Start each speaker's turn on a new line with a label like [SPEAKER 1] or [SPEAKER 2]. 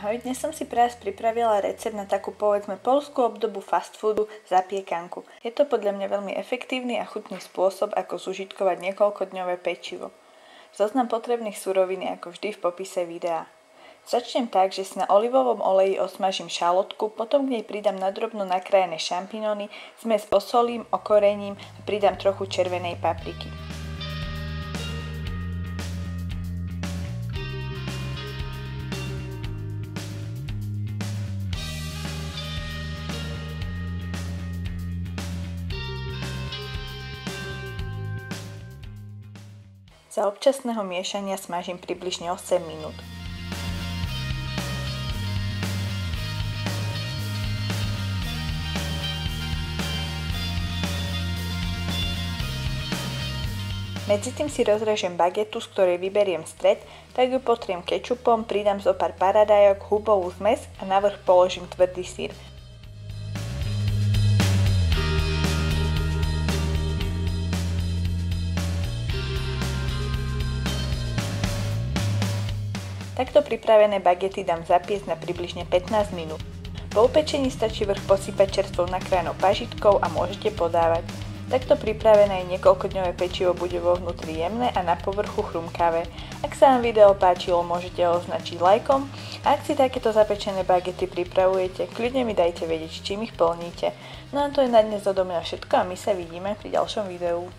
[SPEAKER 1] Ahoj, dnes som si pre vás pripravila recept na takú povedzme poľskú obdobu fast foodu zapiekanku. Je to podľa mňa veľmi efektívny a chutný spôsob, ako zužitkovať niekoľkodňové pečivo. Zoznam potrebných surovín je ako vždy v popise videa. Začnem tak, že si na olivovom oleji osmažím šalotku, potom k nej pridám nadrobno nakrájené šampinóny, zmes osolím, okorením a pridám trochu červenej papriky. Za občasného miešania smažím približne 8 minút. Medzitým si rozrežem bagetu, z ktorej vyberiem stred, tak ju potriem kečupom, pridám zo pár paradajok, hubovú zmes a navrch položím tvrdý syr. Takto pripravené bagety dám zapiecť na približne 15 minút. Po upečení stačí vrch posypať čerstvou nakrájanou pažitkou a môžete podávať. Takto pripravené niekoľkodňové pečivo bude vo vnútri jemné a na povrchu chrumkavé. Ak sa vám video páčilo, môžete ho označiť lajkom a ak si takéto zapečené bagety pripravujete, kľudne mi dajte vedieť, čím ich plníte. No a to je na dnes odo mňa všetko a my sa vidíme pri ďalšom videu.